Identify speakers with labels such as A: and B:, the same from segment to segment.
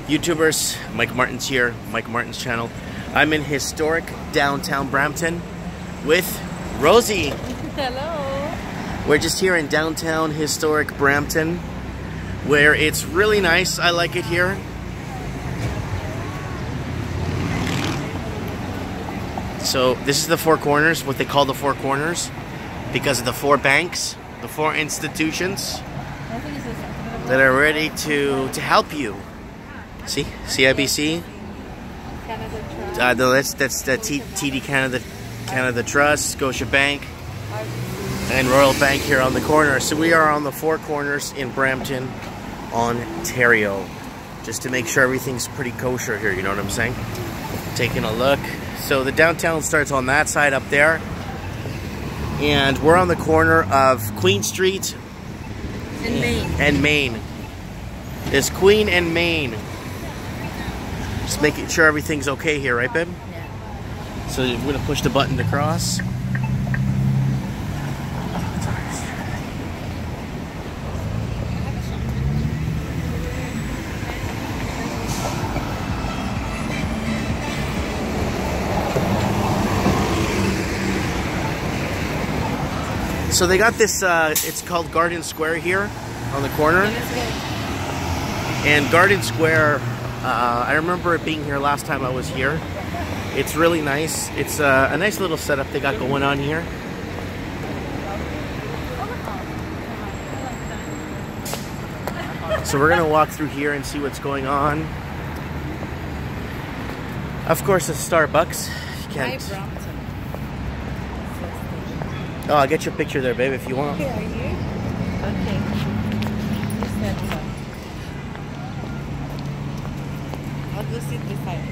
A: YouTubers? Mike Martin's here, Mike Martin's channel. I'm in historic downtown Brampton with Rosie.
B: Hello.
A: We're just here in downtown historic Brampton, where it's really nice. I like it here. So this is the Four Corners, what they call the Four Corners, because of the four banks, the four institutions that are ready to help you. See, CIBC. That's the TD Canada Trust, Scotia Bank, and Royal Bank here on the corner. So we are on the Four Corners in Brampton, Ontario, just to make sure everything's pretty kosher here. You know what I'm saying? Taking a look. So the downtown starts on that side up there, and we're on the corner of Queen Street and Main. There's Queen and Main. Just making sure everything's okay here, right, babe?
B: Yeah.
A: So we're gonna push the button to cross. So they got this, it's called Garden Square here on the corner. And Garden Square, I remember it being here last time I was here. It's really nice. It's a nice little setup they got going on here. So we're gonna walk through here and see what's going on. Of course, a Starbucks. You can't. Oh, I'll get your picture there, babe, if you want.
B: Okay, are you? Okay. Just that side. I'll go sit beside.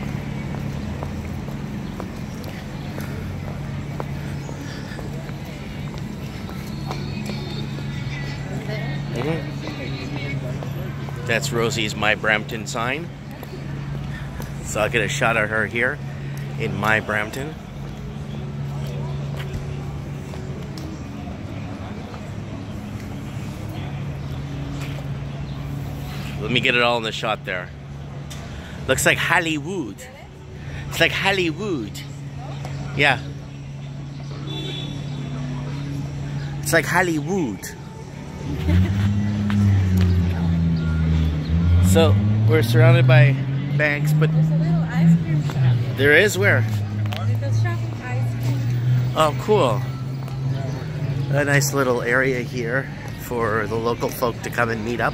A: That's Rosie's My Brampton sign. So I'll get a shot at her here in My Brampton. Let me get it all in the shot there. Looks like Hollywood. It's like Hollywood. Yeah. It's like Hollywood. So we're surrounded by banks, but
B: there's a little ice cream shop.
A: There is where?
B: Little shop with ice cream.
A: Oh, cool. A nice little area here for the local folk to come and meet up.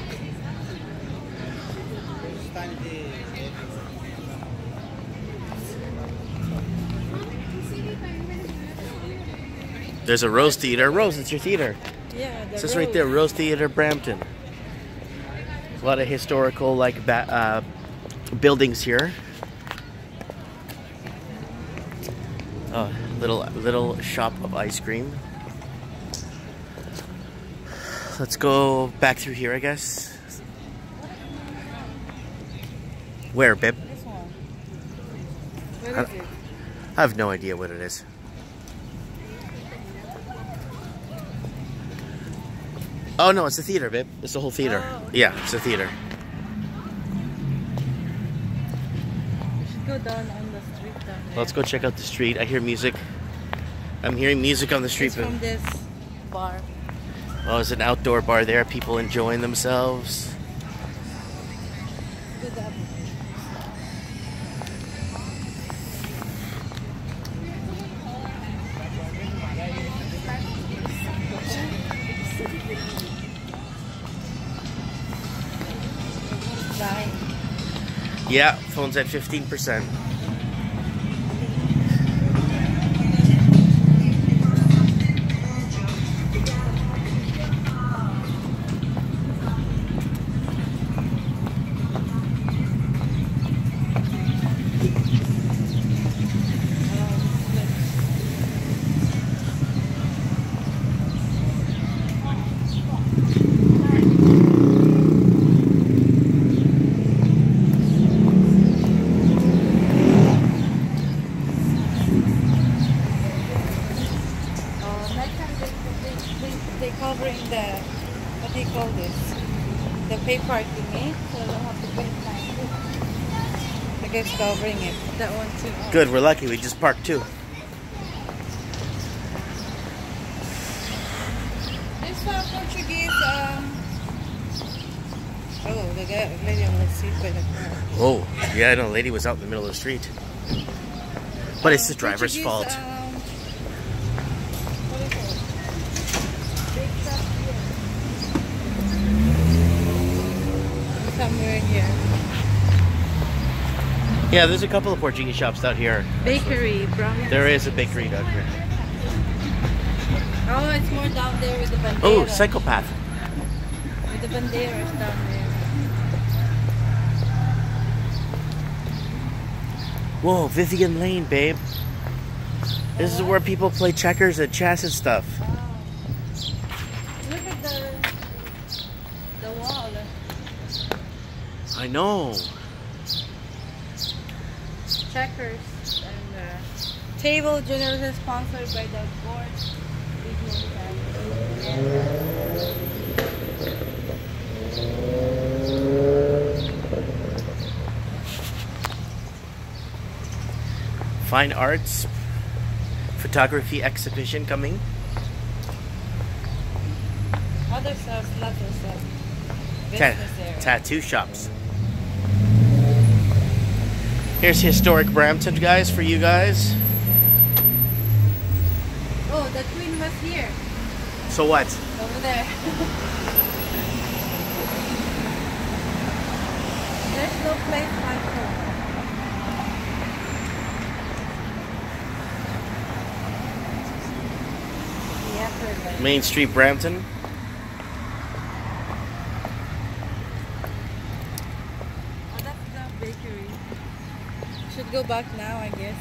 A: There's a Rose Theater. Rose, it's your theater.
B: Yeah,
A: It says right there, Rose Theater, Brampton. A lot of historical, like, buildings here. Oh, little shop of ice cream. Let's go back through here, I guess. Where, babe?
B: This one. Where is it?
A: I have no idea what it is. Oh no, it's a theater, babe. It's the whole theater.
B: Oh.
A: Yeah, it's a theater.
B: We should go down on the street down there.
A: Let's go check out the street. I hear music. I'm hearing music on the street.
B: It's from this bar.
A: Oh, there's an outdoor bar there. People enjoying themselves.
B: Good up.
A: Yeah, phone's at 15%.
B: covering the, what do you call this? The pay parking, eh? So I don't have to pay fine. guys covering it. That one too.
A: Good, we're lucky. We just parked too.
B: This Portuguese. Oh, the lady on the seat by the car.
A: Oh, yeah, I know. Lady was out in the middle of the street. But it's the driver's fault.
B: What is it? Big shop here. Somewhere here.
A: Yeah, there's a couple of Portuguese shops out here.
B: Bakery, Brampton.
A: There is a bakery down here.
B: Oh, it's more down there with the bandera.
A: Oh, psychopath.
B: With the banderas down there.
A: Whoa, Vivian Lane, babe. This is where people play checkers and chess and stuff.
B: Wow. Look at the wall.
A: I know.
B: Checkers and table generously sponsored by the board.
A: Fine arts photography exhibition coming.
B: Other stuff, lots of stuff. Business area.
A: Tattoo shops. Here's historic Brampton, guys, for you guys.
B: Oh, the queen was here.
A: So what?
B: Over there. There's no place like home.
A: Main Street, Brampton.
B: Oh, that's the bakery. Should go back now, I guess.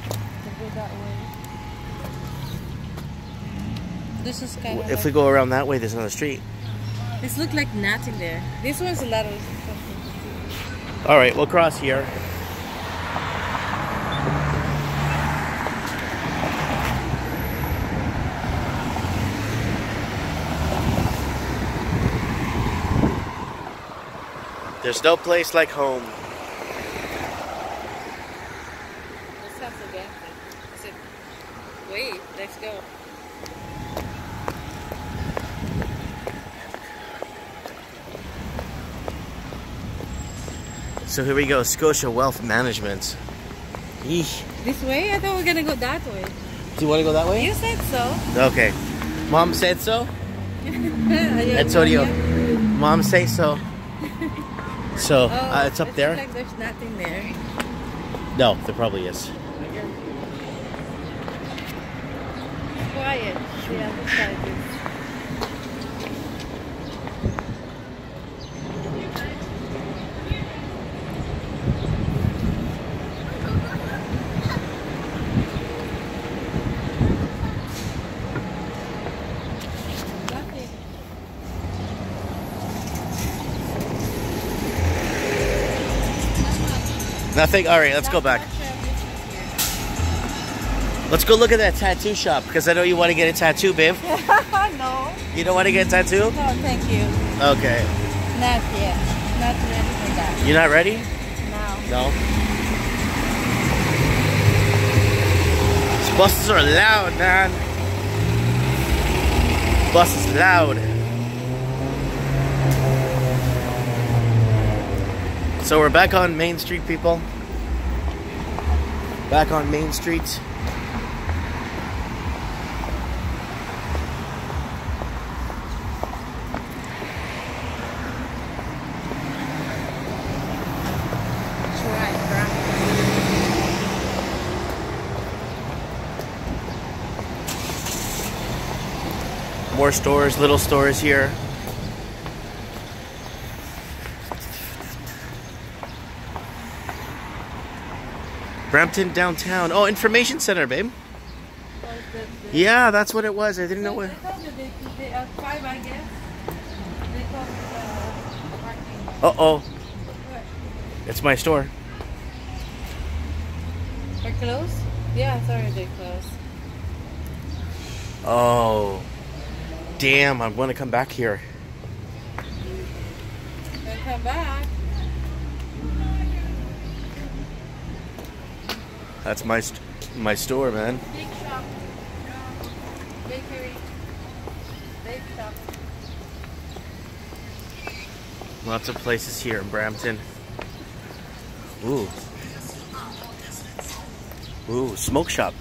B: To go that way. This is kind of.
A: If we go around that way, there's another street.
B: This looks like nothing there. This one's a lot of something.
A: All right, we'll cross here. There's no place like home.
B: This sounds again. I said, wait, let's go.
A: So here we go, Scotia Wealth Management. Eesh.
B: This way? I thought we were gonna go that way.
A: Do you want to go that way?
B: You said so.
A: Okay. Mom said so? Antonio. Mom say so. So, it's up there?
B: Like there's nothing there.
A: No, there probably is.
B: Quiet. The other side is.
A: Nothing? Alright, let's go back. Let's go look at that tattoo shop, because I know you want to get a tattoo, babe.
B: No.
A: You don't want to get a tattoo?
B: No, thank you.
A: Okay.
B: Not yet. Not ready for that.
A: You're not ready?
B: No.
A: No? These buses are loud, man. Bus is loud. So we're back on Main Street, people. Back on Main Street. More stores, little stores here. Brampton downtown. Oh, information center, babe. Yeah, that's what it was. I didn't know what.
B: I told you they 5, I guess. They call it parking.
A: Uh-oh.
B: What?
A: It's my store.
B: They're closed? Yeah, it's already closed.
A: Oh. Damn, I'm going to come back here.
B: Then come back.
A: That's my store, man.
B: Big shop. Bakery. Big shop.
A: Lots of places here in Brampton. Ooh. Ooh, smoke shop.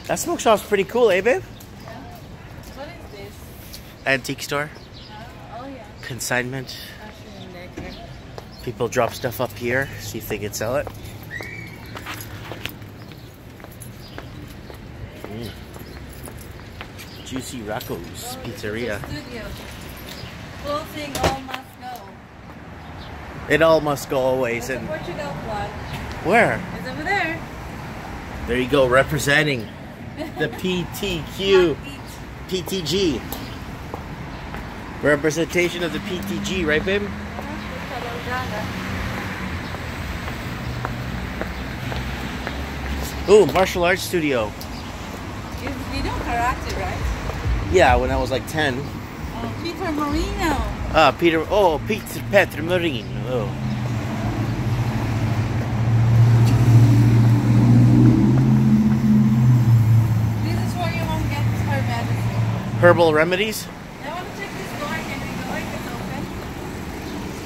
A: That smoke shop's pretty cool, eh, babe?
B: Yeah. What is this?
A: Antique store.
B: Oh, yeah.
A: Consignment.
B: Actually,
A: People drop stuff up here, see if they can sell it. Juicy Rocco's Pizzeria.
B: Studio. Clothing all must go.
A: It all must go always.
B: There's a
A: And
B: Portugal flag.
A: where?
B: It's over there.
A: There you go, representing the PTQ, PTG. Representation of the PTG, right, babe? Ooh, martial arts studio.
B: You know karate, right?
A: Yeah, when I was like 10.
B: Oh, Peter Marino.
A: Peter Marino. Oh.
B: This is where you won't get her medicine.
A: Herbal remedies?
B: I want to check this door. Can we go if it's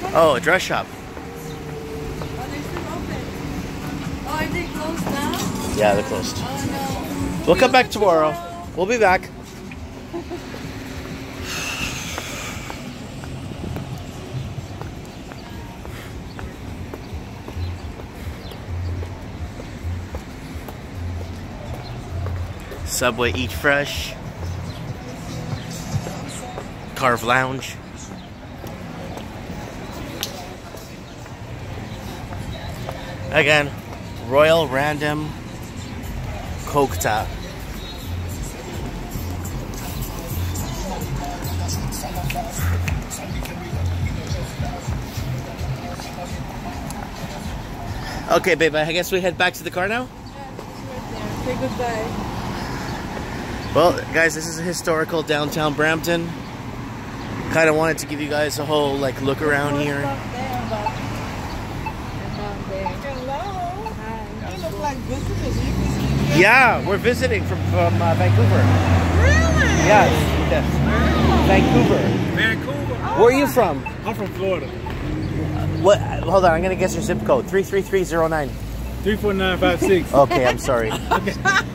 B: open?
A: Oh, a dress shop.
B: Oh, they're still open. Oh, are they closed now?
A: Yeah, they're closed.
B: Oh, no.
A: We'll come back tomorrow. We'll be back. Subway Eat Fresh. Carve Lounge. Again, Royal Random Coke Tap. Okay, babe, I guess we head back to the car now?
B: Yeah, it's right there. Say goodbye.
A: Well, guys, this is a historical downtown Brampton. Kind of wanted to give you guys a whole like look around here.
B: Hello. Hi.
C: You look like visitors. You visiting?
A: Yeah, we're visiting from Vancouver.
C: Really?
A: Yes, yes. Vancouver.
D: Vancouver.
A: Where are you from?
D: I'm from Florida.
A: What? Hold on, I'm gonna guess your zip code. 33309.
D: 34956.
A: Okay, I'm sorry.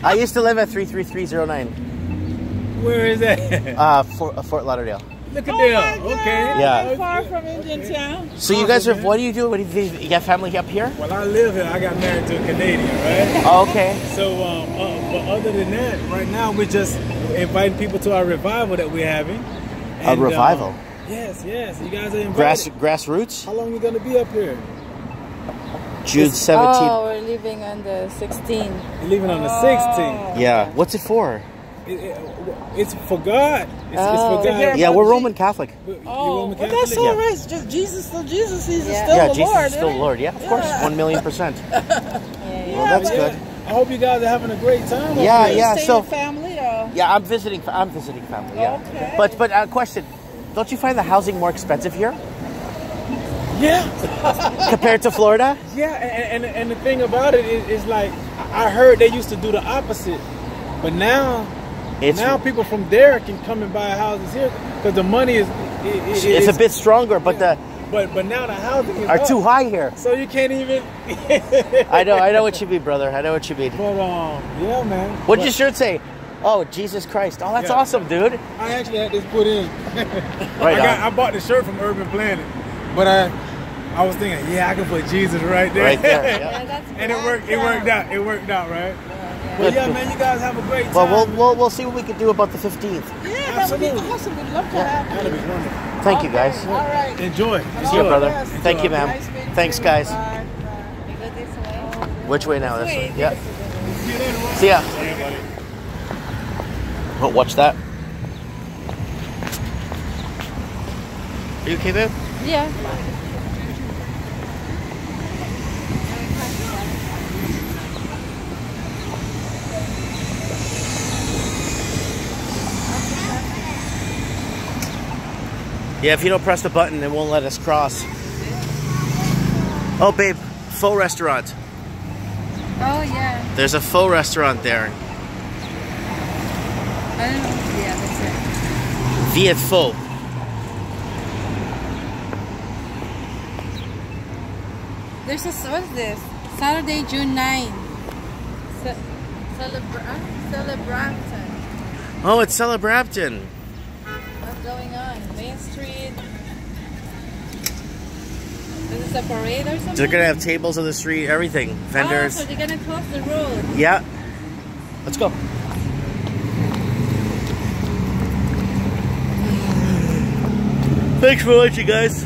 A: I used to live at 33309.
D: Where is that?
A: Fort Lauderdale.
D: Look at
C: Oh my
D: there.
C: God.
D: Okay.
A: Yeah.
C: Not far from Indian Town.
A: So you guys are? What do you do? What do you got family up here?
D: Well, I live here. I got married to a Canadian, right?
A: Oh, okay.
D: So, but other than that, right now we're just inviting people to our revival that we're having.
A: A revival.
D: Yes, yes. You guys are invited.
A: Grassroots.
D: How long are you gonna be up here?
A: June 17th.
B: Oh, we're leaving on the 16th.
D: You're leaving on the 16th.
A: Yeah. What's it for?
D: It's for God. It's for
C: To hear
D: God.
A: Yeah,
C: about
A: we're
C: Je-
A: Roman Catholic.
D: You
C: Oh,
D: Roman
C: well, that's
D: Catholic?
C: all right. It's just Jesus. So Jesus is
B: Yeah.
C: still
A: Yeah,
C: the
A: Jesus
C: Lord.
A: is still
C: isn't he?
A: Lord. Yeah, of course. 1,000,000%. Well, that's good.
D: I hope you guys are having a great time. up
A: Yeah,
D: here.
A: yeah.
C: Staying
A: So
C: with family or?
A: yeah, I'm visiting family. Yeah.
C: Okay.
A: But question, don't you find the housing more expensive here
D: Yeah,
A: compared to Florida?
D: yeah, and the thing about it is like I heard they used to do the opposite, but now people from there can come and buy houses here because the money is
A: it's a bit stronger, but
D: but now the houses
A: are too high here.
D: so you can't even.
A: I know what you mean, brother. I know what you mean.
D: But yeah, man.
A: What'd your shirt say? Oh, Jesus Christ! Oh, that's
D: Yeah.
A: awesome, dude.
D: I actually had this put in.
A: Right
D: I bought the shirt from Urban Planet, but I was thinking, yeah, I can put Jesus right there.
A: Right there. Yeah.
B: Yeah, that's
D: And it worked out, right? But
A: Good.
D: yeah, man, you guys have a great time.
A: Well, we'll see what we can do about the 15th.
C: Yeah, that would be
D: Absolutely.
C: awesome. We'd love to have you.
D: That'll be wonderful.
A: Thank you, guys.
C: All right.
D: Enjoy.
A: See you, brother.
C: Yes.
A: Thank you, ma'am.
C: Nice meeting
A: Thanks,
C: you.
A: guys.
C: Bye.
B: We go this way.
A: Which way now? This way.
B: Wait.
A: Yeah.
D: See you later.
A: See ya.
D: See you, buddy.
A: Oh, watch that. Are you okay, babe?
B: Yeah.
A: Yeah, if you don't press the button, it won't let us cross. Oh, babe, Pho restaurant.
B: Oh yeah.
A: There's a pho restaurant there.
B: I don't know. Yeah, that's it.
A: Viet Pho.
B: There's a what's this? Saturday, June 9. Brampton.
A: Oh, it's Brampton.
B: What's going on? Main Street. This is a parade or something?
A: They're gonna have tables on the street, everything, vendors.
B: Oh, so they're gonna close the road.
A: Yeah. Let's go. Thanks for watching, guys.